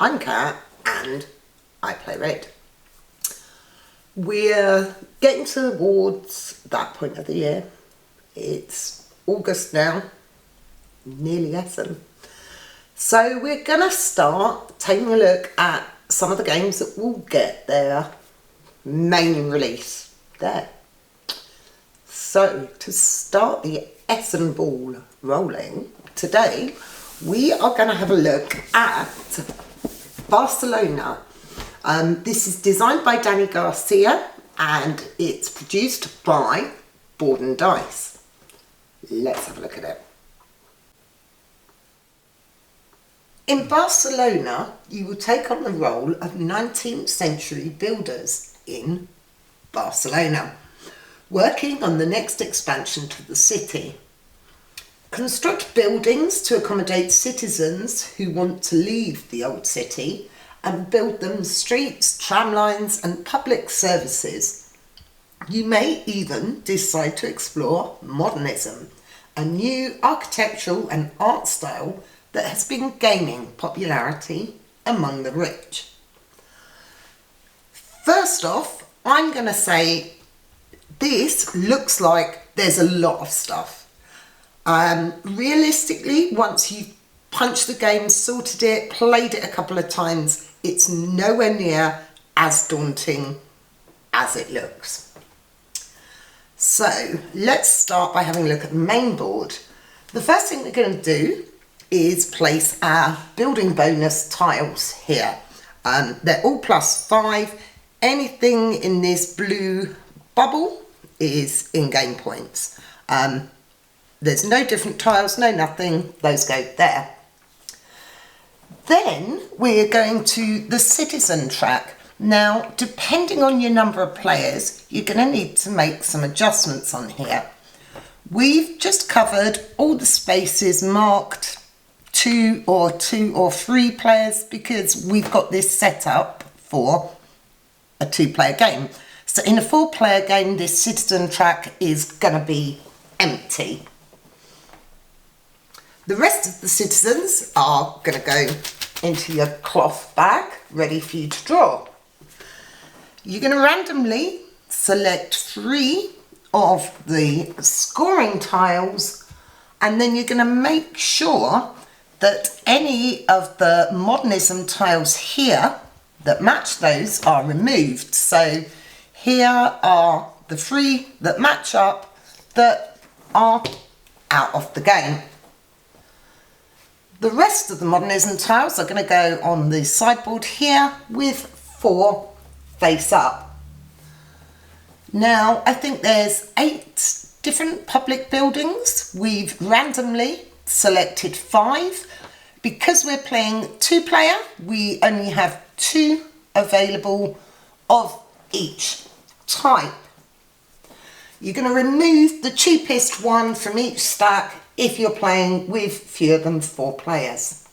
I'm Kat and I play red. We're getting towards that point of the year. It's August now, nearly Essen. So we're going to start taking a look at some of the games that will get their main release there. So to start the Essen ball rolling, today we are going to have a look at Barcelona. This is designed by Danny Garcia and it's produced by Board&Dice. Let's have a look at it. In Barcelona, you will take on the role of 19th century builders in Barcelona, working on the next expansion to the city. Construct buildings to accommodate citizens who want to leave the old city and build them streets, tram lines and public services. You may even decide to explore modernism, a new architectural and art style that has been gaining popularity among the rich. First off, I'm going to say this looks like there's a lot of stuff. Realistically, once you've punched the game, sorted it, played it a couple of times, it's nowhere near as daunting as it looks. So let's start by having a look at the main board. The first thing we're going to do is place our building bonus tiles here. They're all +5. Anything in this blue bubble is in-game points. There's no different tiles, no nothing, those go there. Then we're going to the citizen track. Now, depending on your number of players, you're going to need to make some adjustments on here. We've just covered all the spaces marked 2 or 3 players because we've got this set up for a 2-player game. So in a 4-player game, this citizen track is going to be empty. The rest of the citizens are going to go into your cloth bag, ready for you to draw. You're going to randomly select 3 of the scoring tiles, and then you're going to make sure that any of the modernism tiles here that match those are removed. So here are the 3 that match up that are out of the game. The rest of the modernism tiles are going to go on the sideboard here with 4 face up. Now, I think there's 8 different public buildings. We've randomly selected 5. Because we're playing 2-player, we only have 2 available of each type. You're going to remove the cheapest one from each stack if you're playing with fewer than 4 players.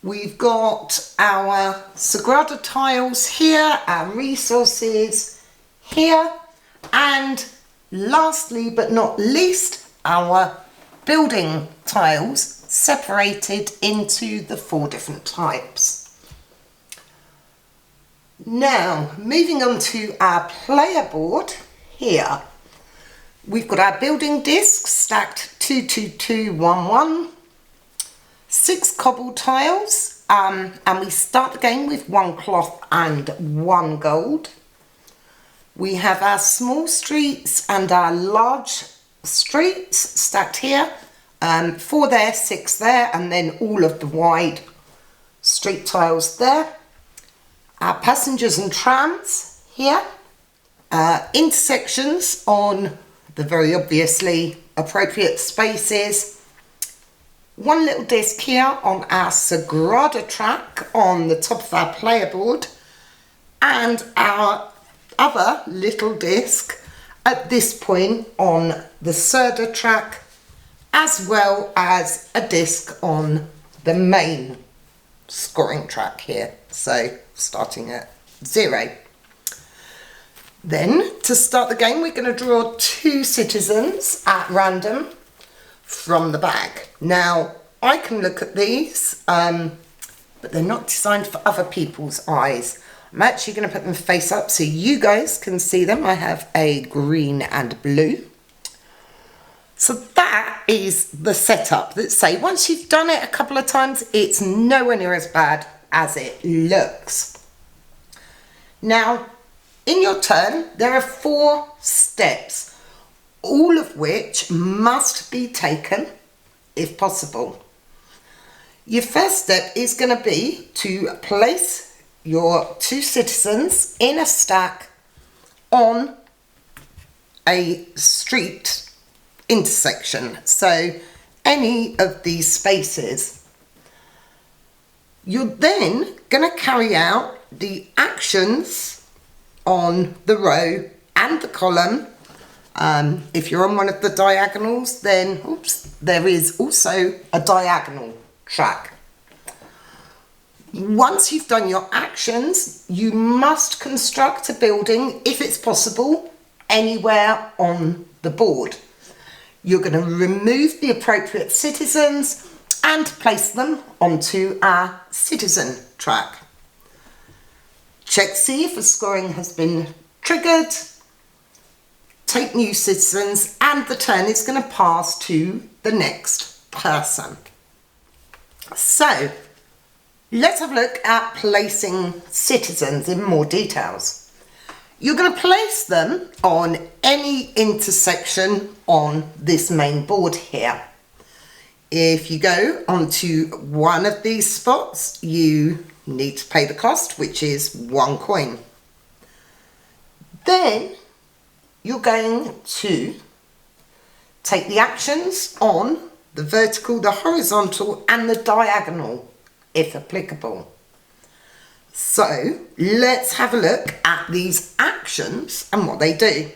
We've got our Sagrada tiles here, our resources here, and lastly but not least, our building tiles separated into the 4 different types. Now, moving on to our player board here. We've got our building discs stacked 2, 2, 2, 1, 1. 6 cobble tiles, and we start the game with 1 cloth and 1 gold. We have our small streets and our large streets stacked here. 4 there, 6 there, and then all of the wide street tiles there. Our passengers and trams here. Intersections on the very obviously appropriate spaces. 1 little disc here on our Sagrada track on the top of our player board, and our other little disc at this point on the Serda track, as well as a disc on the main scoring track here, so starting at 0. Then, to start the game, we're going to draw 2 citizens at random from the bag. Now, I can look at these but they're not designed for other people's eyes. I'm actually going to put them face up so you guys can see them. I have a green and blue. So that is the setup. Let's say once you've done it a couple of times, it's nowhere near as bad as it looks. Now, in your turn, there are 4 steps, all of which must be taken if possible. Your first step is going to be to place your 2 citizens in a stack on a street intersection. So any of these spaces. You're then going to carry out the actions on the row and the column. If you're on one of the diagonals, then there is also a diagonal track. Once you've done your actions, you must construct a building, if it's possible, anywhere on the board. You're going to remove the appropriate citizens and place them onto our citizen track. Check see if a scoring has been triggered. Take new citizens and the turn is going to pass to the next person. So let's have a look at placing citizens in more details. You're going to place them on any intersection on this main board here. If you go onto one of these spots, you need to pay the cost, which is 1 coin. Then you're going to take the actions on the vertical, the horizontal and the diagonal, if applicable. So let's have a look at these actions and what they do.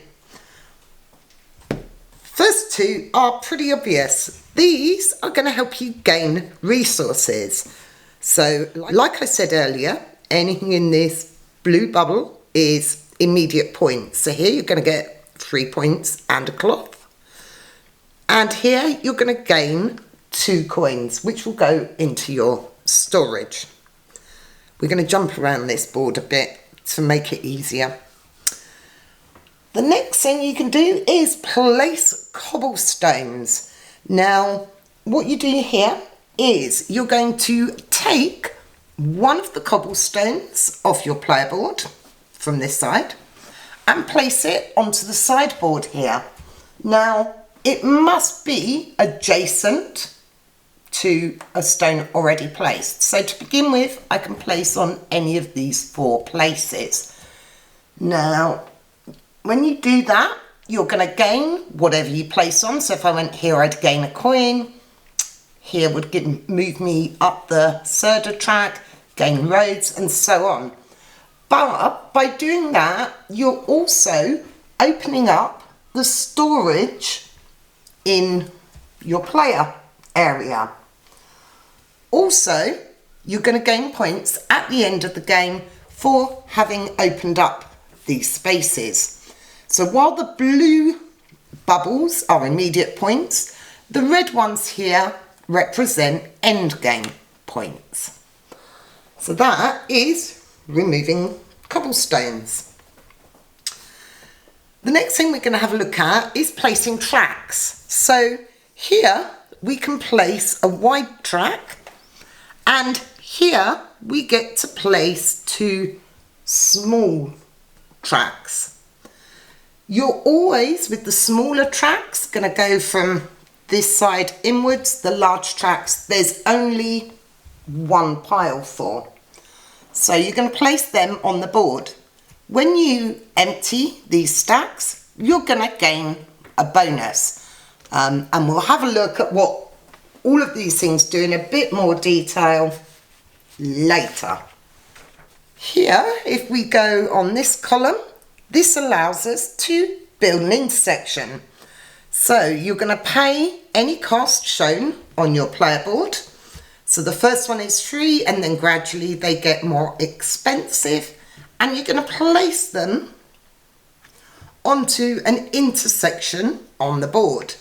First 2 are pretty obvious. These are going to help you gain resources. So like I said earlier, anything in this blue bubble is immediate points. So here you're going to get 3 points and a cloth. And here you're going to gain 2 coins, which will go into your storage. We're going to jump around this board a bit to make it easier. The next thing you can do is place cobblestones. Now, what you do here is you're going to take one of the cobblestones off your player board from this side and place it onto the sideboard here. Now, it must be adjacent to a stone already placed. So to begin with, I can place on any of these 4 places. Now, when you do that, you're going to gain whatever you place on. So if I went here, I'd gain a coin. Here would move me up the Serda track, gain roads, and so on. But by doing that, you're also opening up the storage in your player area. Also, you're going to gain points at the end of the game for having opened up these spaces. So while the blue bubbles are immediate points, the red ones here represent end game points. So that is removing cobblestones. The next thing we're going to have a look at is placing tracks. So here we can place a wide track, and here we get to place 2 small tracks. You're always, with the smaller tracks, going to go from this side inwards. The large tracks, there's only 1 pile for. So you're going to place them on the board. When you empty these stacks, you're going to gain a bonus. And we'll have a look at what all of these things do in a bit more detail later. Here, if we go on this column, this allows us to build an intersection. So you're going to pay any cost shown on your player board. So the first one is free, and then gradually they get more expensive, and you're going to place them onto an intersection on the board.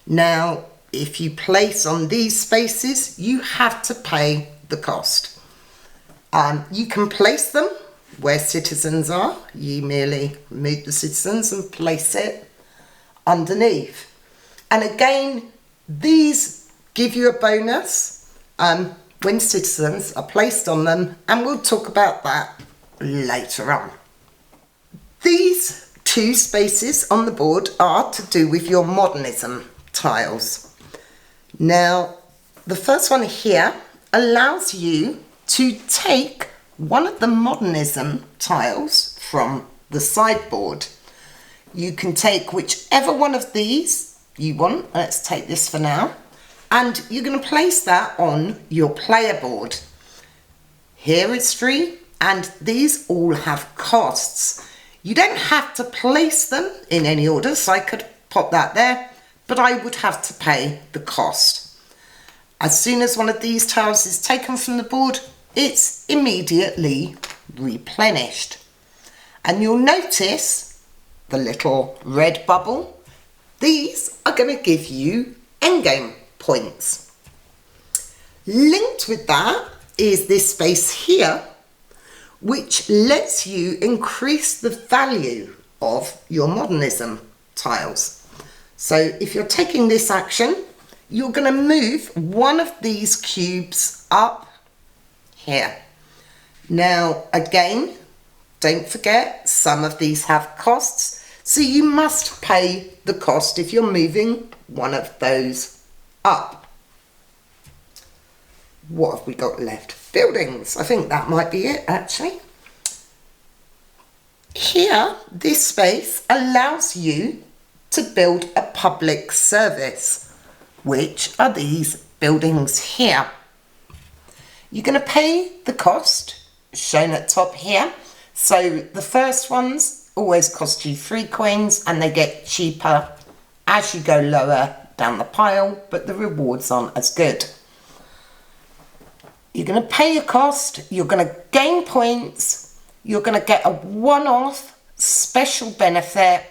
Now, if you place on these spaces, you have to pay the cost. You can place them where citizens are. You merely move the citizens and place it underneath. And again, these give you a bonus when citizens are placed on them, and we'll talk about that later on. These two spaces on the board are to do with your modernism tiles. Now, the first one here allows you to take one of the modernism tiles from the sideboard. You can take whichever one of these you want. Let's take this for now. And you're going to place that on your player board. Here it's free, and these all have costs. You don't have to place them in any order, so I could pop that there, but I would have to pay the cost. As soon as one of these tiles is taken from the board, it's immediately replenished. And you'll notice the little red bubble. These are going to give you endgame points. Linked with that is this space here, which lets you increase the value of your modernism tiles. So if you're taking this action, you're going to move one of these cubes up here. Now again, don't forget, some of these have costs, so you must pay the cost if you're moving one of those up. What have we got left? Buildings. I think that might be it, actually. Here, this space allows you to build a public service, which are these buildings here. You're going to pay the cost, shown at top here. So the first ones always cost you 3 coins, and they get cheaper as you go lower down the pile, but the rewards aren't as good. You're going to pay your cost, you're going to gain points, you're going to get a one-off special benefit,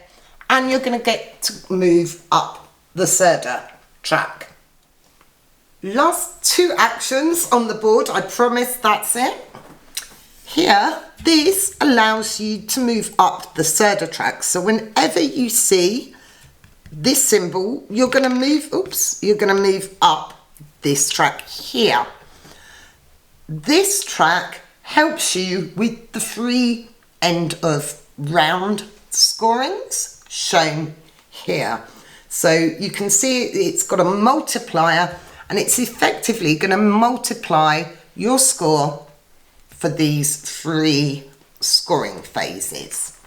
and you're going to get to move up the Serda track. Last 2 actions on the board, I promise that's it. Here, this allows you to move up the Serda track. So whenever you see this symbol, you're going to move up this track here. This track helps you with the 3 end of round scorings shown here. So you can see it's got a multiplier, and it's effectively going to multiply your score for these 3 scoring phases.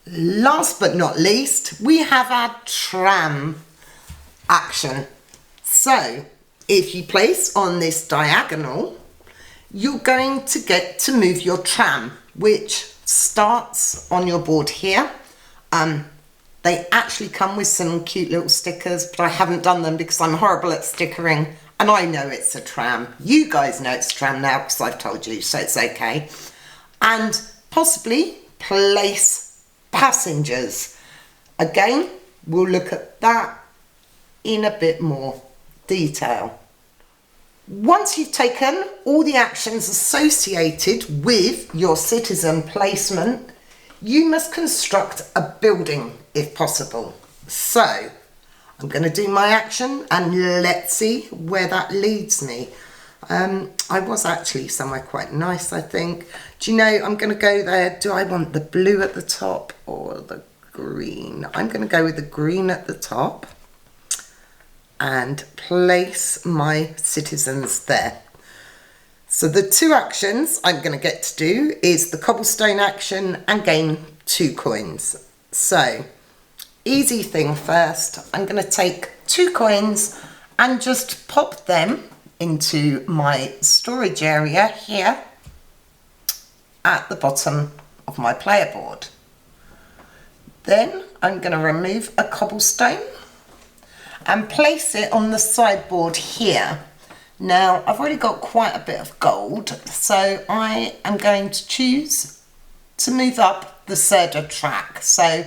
Last but not least, we have our tram action. So if you place on this diagonal, you're going to get to move your tram, which starts on your board here. They actually come with some cute little stickers, but I haven't done them because I'm horrible at stickering, and I know it's a tram. You guys know it's a tram now because I've told you, so it's okay. And possibly place passengers. Again, we'll look at that in a bit more detail. Once you've taken all the actions associated with your citizen placement, you must construct a building if possible. So I'm going to do my action and let's see where that leads me. I was actually somewhere quite nice, I think. Do you know, I'm going to go there. Do I want the blue at the top or the green? I'm going to go with the green at the top and place my citizens there. So the 2 actions I'm going to get to do is the cobblestone action and gain 2 coins. So easy thing first, I'm going to take 2 coins and just pop them into my storage area here at the bottom of my player board. Then I'm going to remove a cobblestone and place it on the sideboard here. Now I've already got quite a bit of gold, so I am going to choose to move up the Serda track. So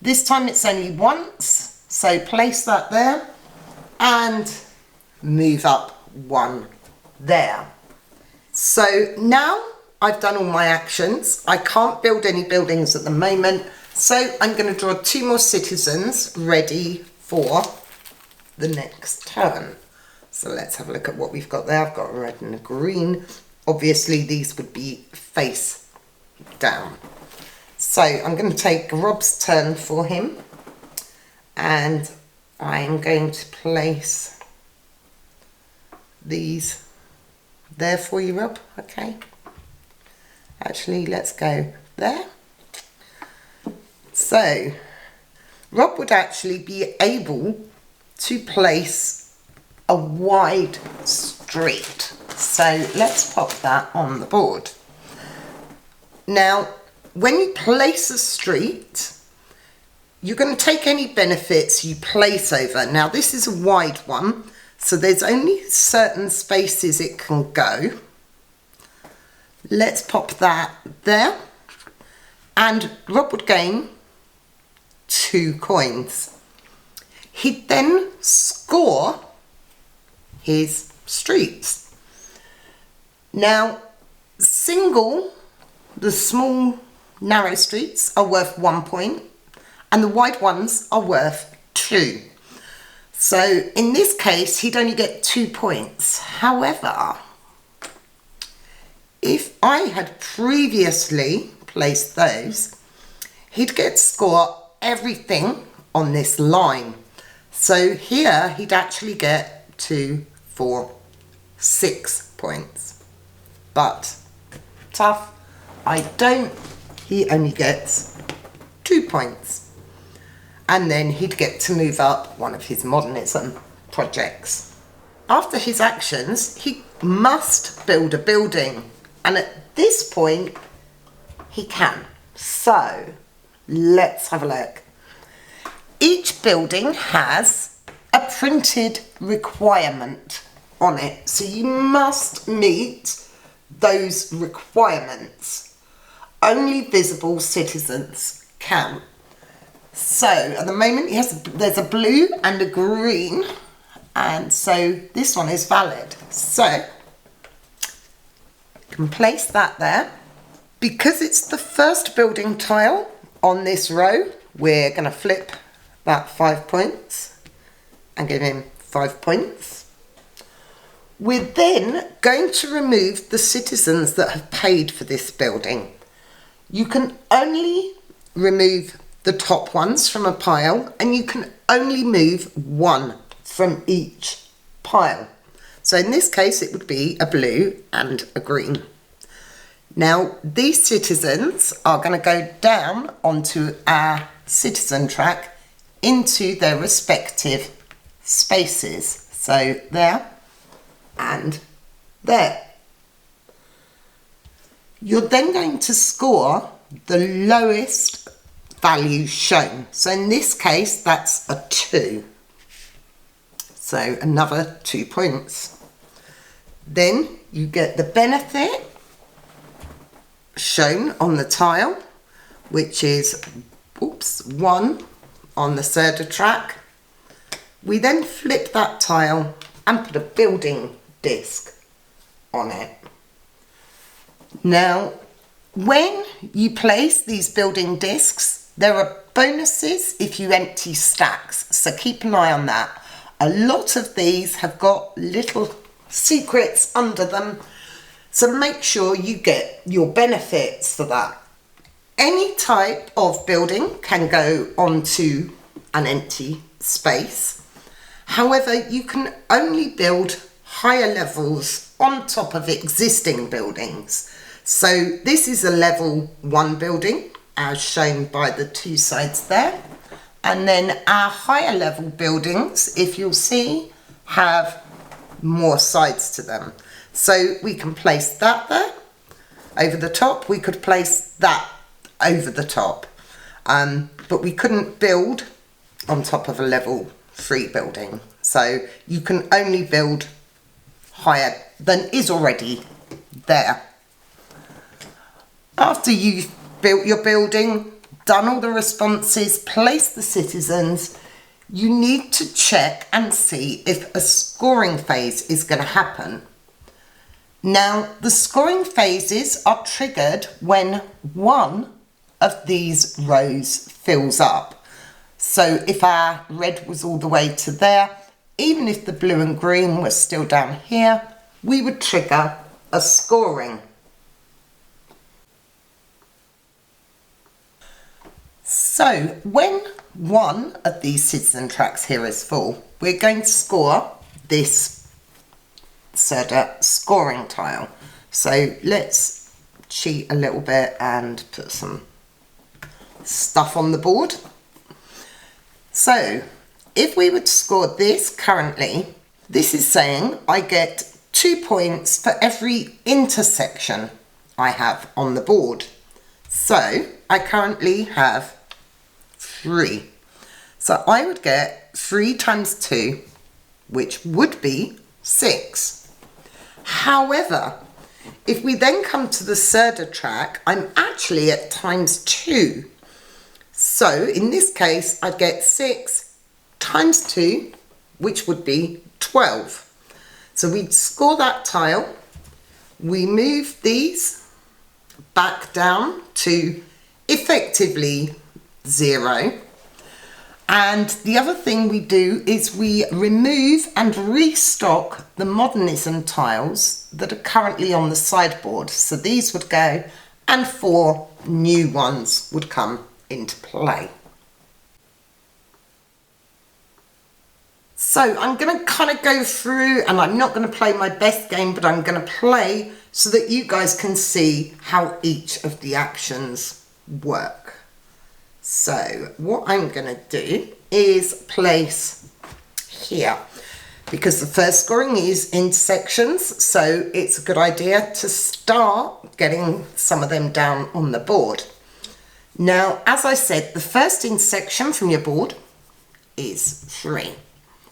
this time it's only once, so place that there and move up 1 there. So now I've done all my actions. I can't build any buildings at the moment, so I'm going to draw 2 more citizens ready for the next turn. So let's have a look at what we've got there. I've got a red and a green. Obviously these would be face down. So I'm going to take Rob's turn for him, and I'm going to place these there for you, Rob. Okay. Actually, let's go there. So Rob would actually be able to place a wide street. So let's pop that on the board. Now, when you place a street, you're going to take any benefits you place over. Now, this is a wide one, so there's only certain spaces it can go. Let's pop that there. And Rob would gain 2 coins. He'd then score his streets. Now, the small narrow streets are worth 1 point, and the wide ones are worth 2. So in this case, he'd only get 2 points. However, if I had previously placed those, he'd get to score everything on this line. So here he'd actually get 2, 4, 6 points. But tough, he only gets 2 points. And then he'd get to move up one of his modernism projects. After his actions, he must build a building. And at this point, he can. So let's have a look. Each building has a printed requirement on it. So you must meet those requirements. Only visible citizens count. So at the moment there's a blue and a green, and so this one is valid. So you can place that there. Because it's the first building tile on this row, we're going to flip that 5 points and give him 5 points. We're then going to remove the citizens that have paid for this building. You can only remove the top ones from a pile, and you can only move 1 from each pile. So in this case, it would be a blue and a green. Now, these citizens are going to go down onto our citizen track into their respective spaces. So there and there. You're then going to score the lowest value shown. So in this case, that's a 2. So another 2 points. Then you get the benefit shown on the tile, which is 1 on the Serda track. We then flip that tile and put a building disc on it. Now, when you place these building discs, there are bonuses if you empty stacks, so keep an eye on that. A lot of these have got little secrets under them, so make sure you get your benefits for that. Any type of building can go onto an empty space. However, you can only build higher levels on top of existing buildings. So this is a level 1 building, as shown by the 2 sides there. And then our higher level buildings, if you'll see, have more sides to them. So we can place that there over the top. We could place that over the top. But we couldn't build on top of a level 3 building. So you can only build higher than is already there. After you've built your building, done all the responses, placed the citizens, you need to check and see if a scoring phase is going to happen. Now, the scoring phases are triggered when one of these rows fills up. So if our red was all the way to there, even if the blue and green were still down here, we would trigger a scoring. So when one of these citizen tracks here is full, we're going to score this scoring tile. So let's cheat a little bit and put some stuff on the board. So if we would score this currently, this is saying I get 2 points for every intersection I have on the board. So I currently have 3. So I would get 3 times 2, which would be 6. However, if we then come to the Serda track, I'm actually at times 2. So in this case, I'd get 6 times 2, which would be 12. So we'd score that tile. We move these back down to effectively 0. And the other thing we do is we remove and restock the modernism tiles that are currently on the sideboard. So these would go and 4 new ones would come into play. So I'm going to kind of go through, and I'm not going to play my best game, but I'm going to play so that you guys can see how each of the actions work. So what I'm going to do is place here, because the first scoring is intersections, so it's a good idea to start getting some of them down on the board. Now, as I said, the first intersection from your board is 3.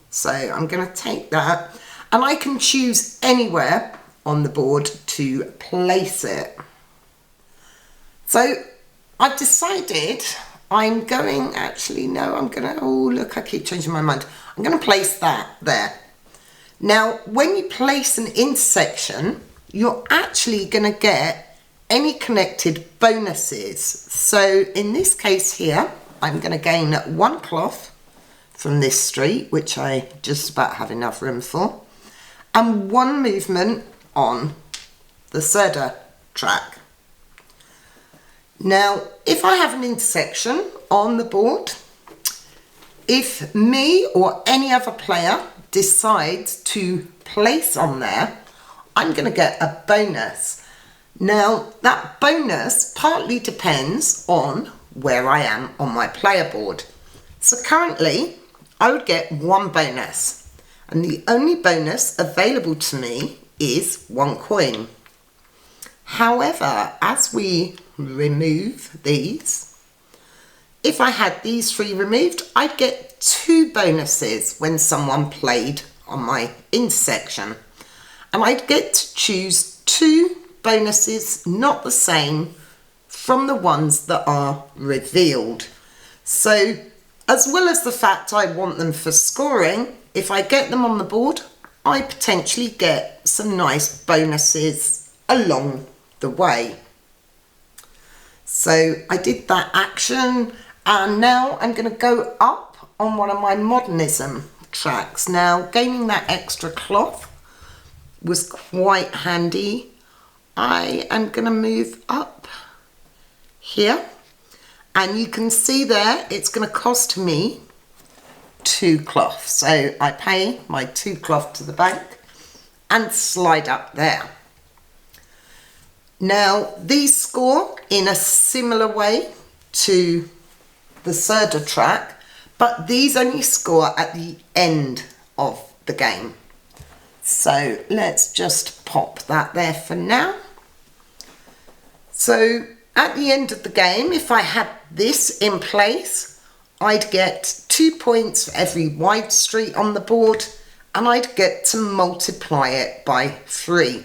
So I'm going to take that, and I can choose anywhere on the board to place it. So I've decided I'm going, oh look, I keep changing my mind. I'm going to place that there. Now, when you place an intersection, you're actually going to get any connected bonuses. So in this case here, I'm going to gain 1 cloth from this street, which I just about have enough room for, and 1 movement on the Serda track. Now, if I have an intersection on the board, if me or any other player decides to place on there, I'm going to get a bonus. Now, that bonus partly depends on where I am on my player board. So currently, I would get 1 bonus, and the only bonus available to me is 1 coin. However, as we remove these, if I had these 3 removed, I'd get 2 bonuses when someone played on my intersection, and I'd get to choose 2 bonuses not the same from the ones that are revealed. So as well as the fact I want them for scoring, if I get them on the board, I potentially get some nice bonuses along the way. So I did that action, and now I'm going to go up on one of my modernism tracks. Now, gaining that extra cloth was quite handy. I am going to move up here, and you can see there it's going to cost me 2 cloth. So I pay my 2 cloth to the bank and slide up there. Now, these score in a similar way to the Serda track, but these only score at the end of the game. So let's just pop that there for now. So at the end of the game, if I had this in place, I'd get 2 points for every wide street on the board, and I'd get to multiply it by 3.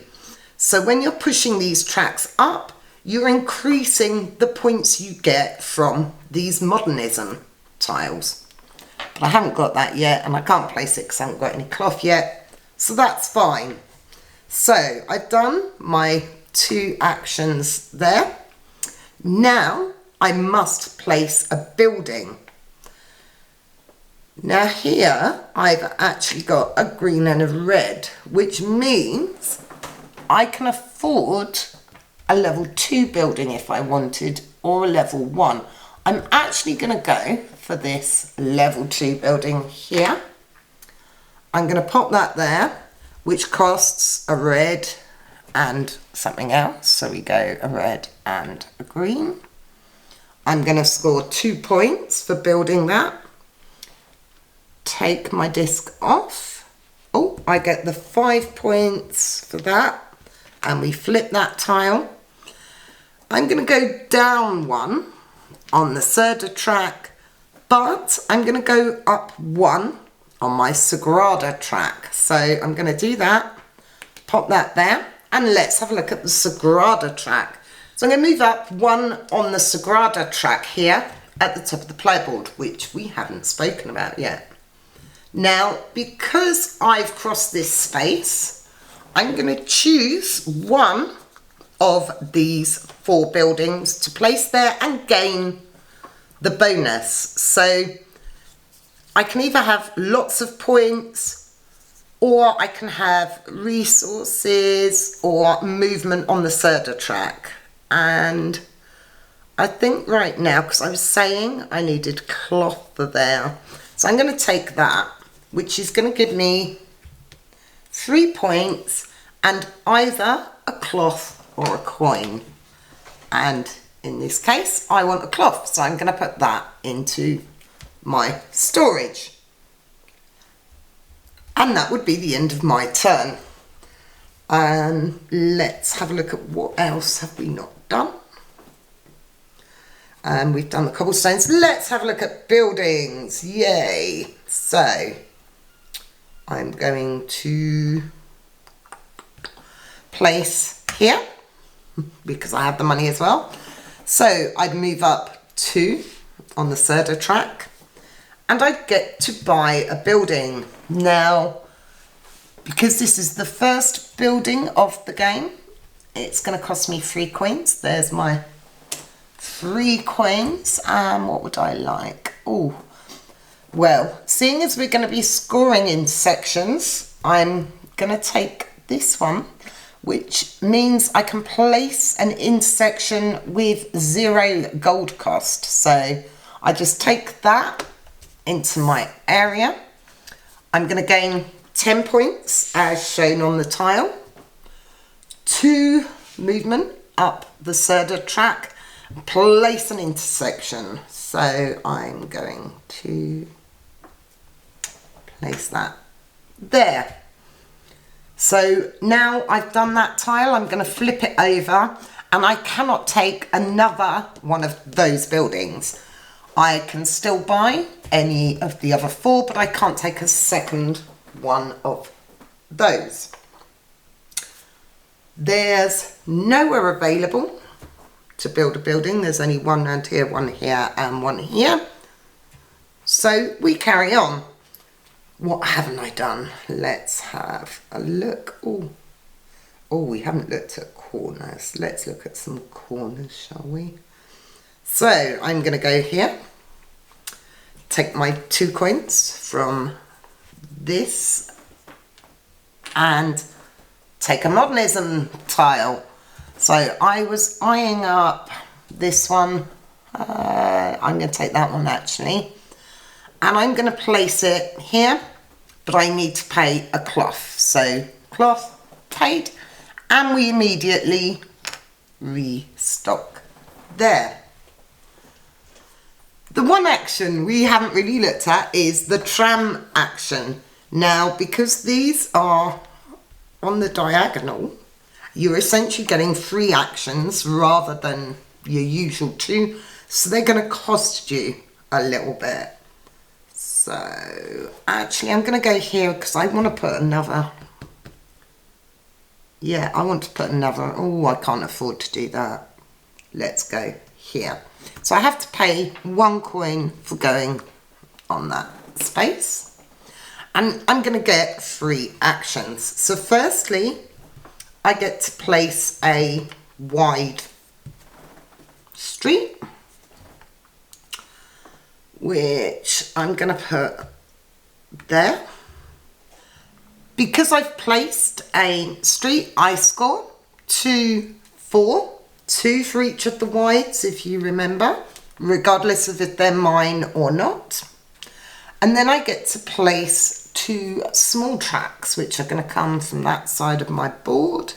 So when you're pushing these tracks up, you're increasing the points you get from these modernism tiles. But I haven't got that yet, and I can't place it because I haven't got any cloth yet, so that's fine. So I've done my 2 actions there. Now I must place a building. Now here I've actually got a green and a red, which means I can afford a level 2 building if I wanted, or a level 1. I'm actually going to go for this level 2 building here. I'm going to pop that there, which costs a red and something else. So we go a red and a green. I'm going to score 2 points for building that. Take my disc off. Oh, I get the 5 points for that. And we flip that tile. I'm going to go down 1 on the Cerda track, but I'm going to go up 1 on my Sagrada track. So I'm going to do that, pop that there, and let's have a look at the Sagrada track. So I'm going to move up 1 on the Sagrada track here at the top of the playboard, which we haven't spoken about yet. Now, because I've crossed this space, I'm going to choose 1 of these 4 buildings to place there and gain the bonus. So I can either have lots of points, or I can have resources or movement on the Cerda track. And I think right now, because I was saying I needed cloth there, so I'm going to take that, which is going to give me 3 points and either a cloth or a coin. And in this case, I want a cloth, so I'm going to put that into my storage. And that would be the end of my turn. And let's have a look at what else have we not done. And we've done the cobblestones. Let's have a look at buildings. Yay! So I'm going to place here because I have the money as well. So I'd move up 2 on the Cerda track and I'd get to buy a building. Now, because this is the first building of the game, it's going to cost me 3 coins. There's my 3 coins. And what would I like? Oh, well, seeing as we're going to be scoring in sections, I'm going to take this one, which means I can place an intersection with 0 gold cost. So I just take that into my area. I'm going to gain 10 points as shown on the tile, 2 movement up the Cerda track, place an intersection. So I'm going to place that there. So now I've done that tile, I'm going to flip it over and I cannot take another one of those buildings. I can still buy any of the other 4, but I can't take a second one of those. There's nowhere available to build a building. There's only 1 around here, 1 here and 1 here. So we carry on. What haven't I done? Let's have a look. Oh, we haven't looked at corners. Let's look at some corners, shall we? So I'm going to go here, take my 2 coins from this and take a modernism tile. So I was eyeing up this one. I'm going to take that one actually. And I'm going to place it here, but I need to pay a cloth. So cloth paid, and we immediately restock there. The one action we haven't really looked at is the tram action. Now, because these are on the diagonal, you're essentially getting 3 actions rather than your usual 2, so they're going to cost you a little bit. So actually I'm going to go here because I want to put another, I want to put another, I can't afford to do that. Let's go here. So I have to pay 1 coin for going on that space. And I'm going to get 3 actions. So firstly, I get to place a wide street, which I'm going to put there. Because I've placed a street, I score 2, 4, 2 for each of the wides, if you remember, regardless of if they're mine or not. And then I get to place 2 small tracks, which are going to come from that side of my board.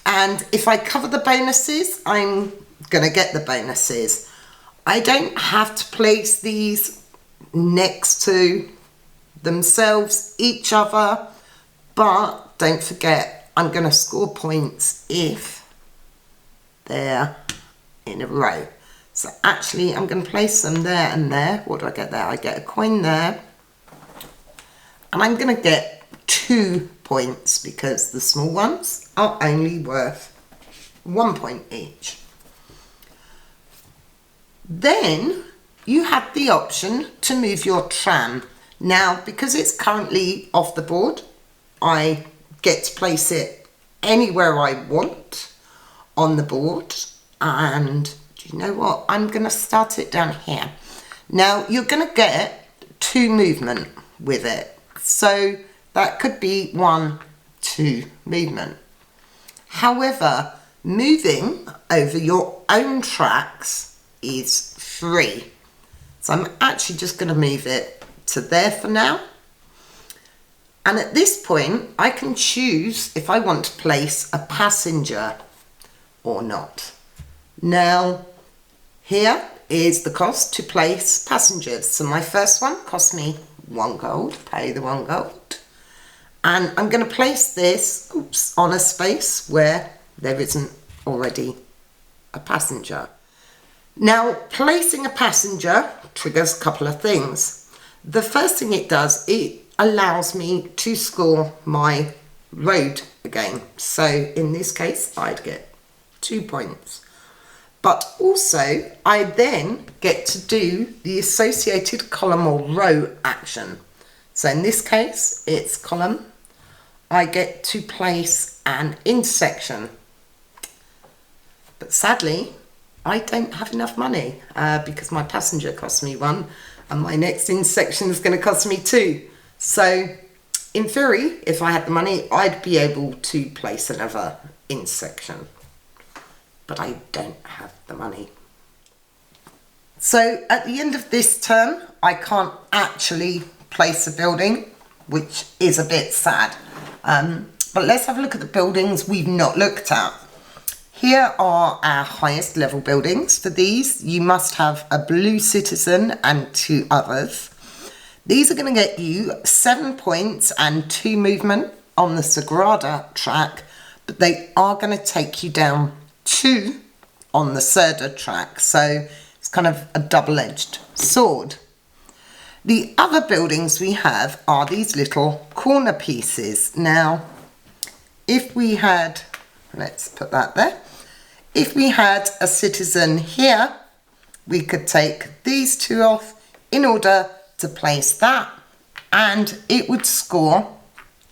And if I cover the bonuses, I'm going to get the bonuses. I don't have to place these next to themselves, each other, but don't forget, I'm going to score points if they're in a row. So actually, I'm going to place them there and there. What do I get there? I get a coin there. And I'm going to get 2 points because the small ones are only worth 1 point each. Then you have the option to move your tram. Now, because it's currently off the board, I get to place it anywhere I want on the board. And do you know what? I'm going to start it down here. Now, you're going to get 2 movement with it. So that could be 1, 2 movement. However, moving over your own tracks is free. So I'm actually just going to move it to there for now. And at this point, I can choose if I want to place a passenger or not. Now, here is the cost to place passengers. So my first one cost me 1 gold, pay the 1 gold. And I'm going to place this, on a space where there isn't already a passenger. Now, placing a passenger triggers a couple of things. The first thing it does, it allows me to score my road again. So in this case, I'd get 2 points. But also, I then get to do the associated column or row action. So in this case, it's column. I get to place an intersection. But sadly, I don't have enough money because my passenger cost me 1 and my next intersection is going to cost me 2. So in theory, if I had the money, I'd be able to place another intersection. But I don't have the money. So at the end of this turn, I can't actually place a building, which is a bit sad. But let's have a look at the buildings we've not looked at. Here are our highest level buildings. For these, you must have a blue citizen and 2 others. These are going to get you 7 points and 2 movement on the Sagrada track, but they are going to take you down 2 on the Cerda track. So it's kind of a double-edged sword. The other buildings we have are these little corner pieces. Now, if we had, let's put that there. If we had a citizen here, we could take these 2 off in order to place that, and it would score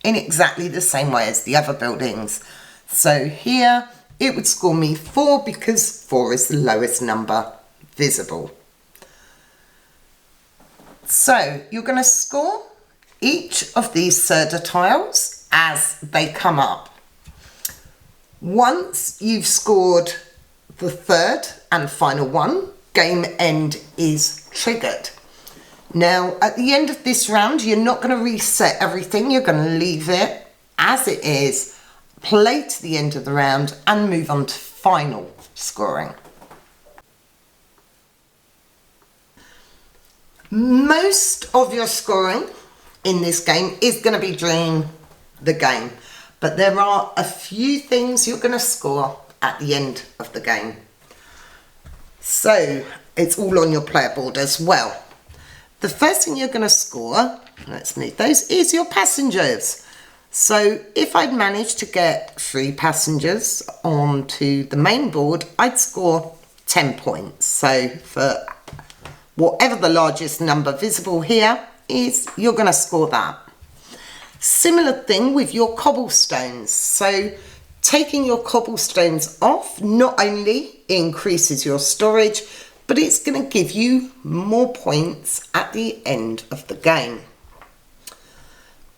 in exactly the same way as the other buildings. So here, it would score me 4 because 4 is the lowest number visible. So you're going to score each of these Cerda tiles as they come up. Once you've scored the 3rd and final one, game end is triggered. Now, at the end of this round, you're not going to reset everything. You're going to leave it as it is, play to the end of the round, and move on to final scoring. Most of your scoring in this game is going to be during the game, but there are a few things you're going to score at the end of the game. So it's all on your player board as well. The first thing you're going to score, let's move those, is your passengers. So if I'd managed to get 3 passengers onto the main board, I'd score 10 points. So for whatever the largest number visible here is, you're going to score that. Similar thing with your cobblestones. So taking your cobblestones off not only increases your storage, but it's going to give you more points at the end of the game.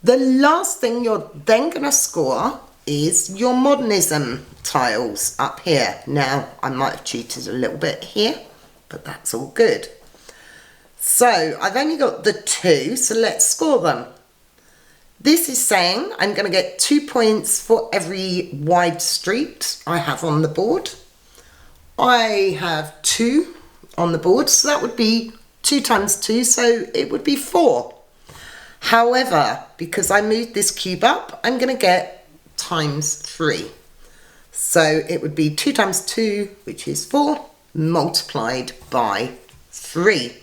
The last thing you're then going to score is your modernism tiles up here. Now, I might have cheated a little bit here, but that's all good. So I've only got the 2, so let's score them. This is saying I'm going to get 2 points for every wide street I have on the board. I have 2 on the board, so that would be 2 times 2, so it would be 4. However, because I moved this cube up, I'm going to get times 3. So it would be 2 times 2, which is 4, multiplied by 3.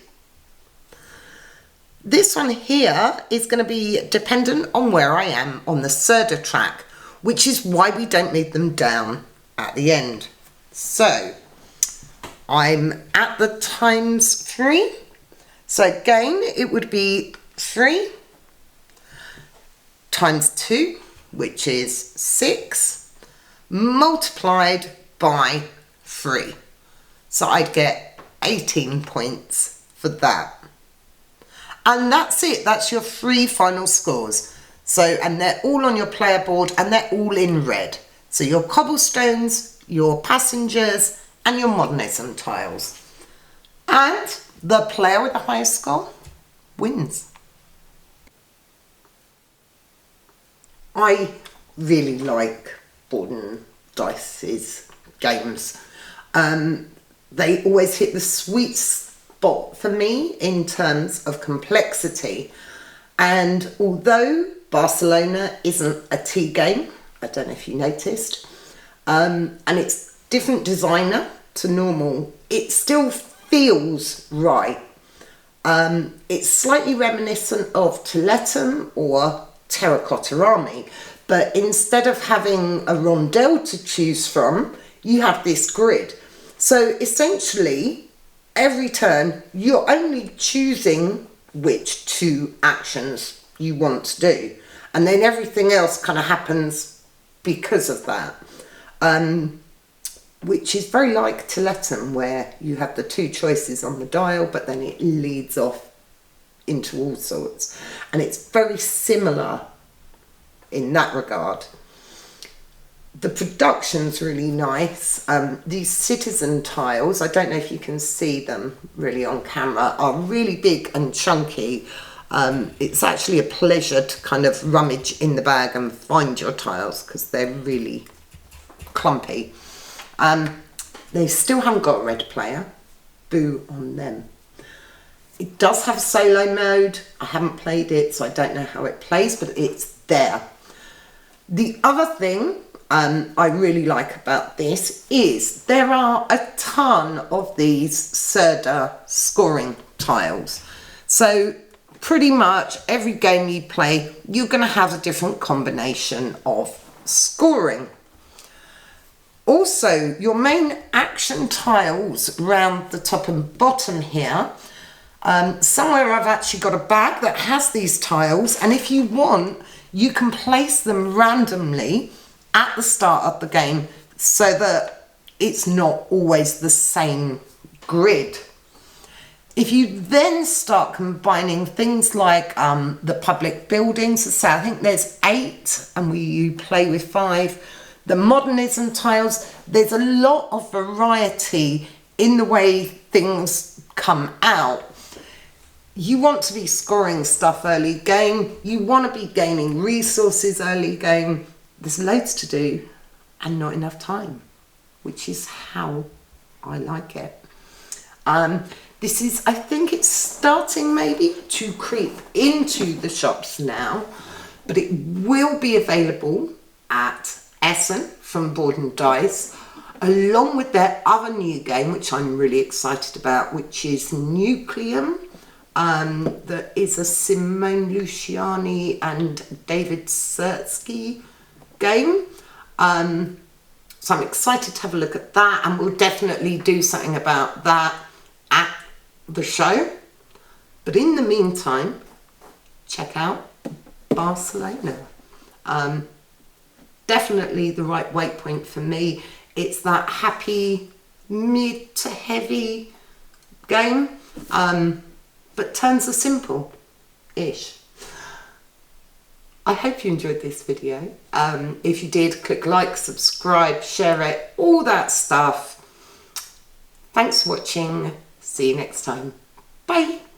This one here is going to be dependent on where I am on the Serda track, which is why we don't move them down at the end. So I'm at the times 3. So again, it would be 3 times 2, which is 6, multiplied by 3. So I'd get 18 points for that. And that's it. That's your 3 final scores. So, and they're all on your player board and they're all in red. So your cobblestones, your passengers, and your modernism tiles. And the player with the highest score wins. I really like Board&Dice's games. They always hit the sweet spot for me in terms of complexity. And although Barcelona isn't a tea game, I don't know if you noticed, and it's different designer to normal, it still feels right. It's slightly reminiscent of Tiletum or Terracotta Army, but instead of having a rondel to choose from, you have this grid. So essentially, every turn, you're only choosing which 2 actions you want to do. And then everything else kind of happens because of that. Which is very like Tiletum, where you have the 2 choices on the dial, but then it leads off into all sorts. And it's very similar in that regard. The production's really nice. These citizen tiles, I don't know if you can see them really on camera, are really big and chunky. It's actually a pleasure to kind of rummage in the bag and find your tiles because they're really clumpy. They still haven't got a red player. Boo on them. It does have solo mode. I haven't played it, so I don't know how it plays, but it's there. The other thing I really like about this is there are a ton of these Serda scoring tiles. So pretty much every game you play, you're going to have a different combination of scoring. Also, your main action tiles around the top and bottom here, somewhere I've actually got a bag that has these tiles, and if you want, you can place them randomly at the start of the game so that it's not always the same grid. If you then start combining things like the public buildings, so I think there's 8 and you play with 5, the modernism tiles, there's a lot of variety in the way things come out. You want to be scoring stuff early game, you want to be gaining resources early game. There's loads to do and not enough time, which is how I like it. This is, I think it's starting maybe to creep into the shops now, but it will be available at Essen from Board&Dice, along with their other new game, which I'm really excited about, which is Nucleum. That is a Simone Luciani and David Surtsky game. So I'm excited to have a look at that, and we'll definitely do something about that at the show. But in the meantime, check out Barcelona. definitely the right weight point for me. It's that happy mid to heavy game, but turns are simple-ish. I hope you enjoyed this video. If you did, click like, subscribe, share it, all that stuff. Thanks for watching. See you next time. Bye.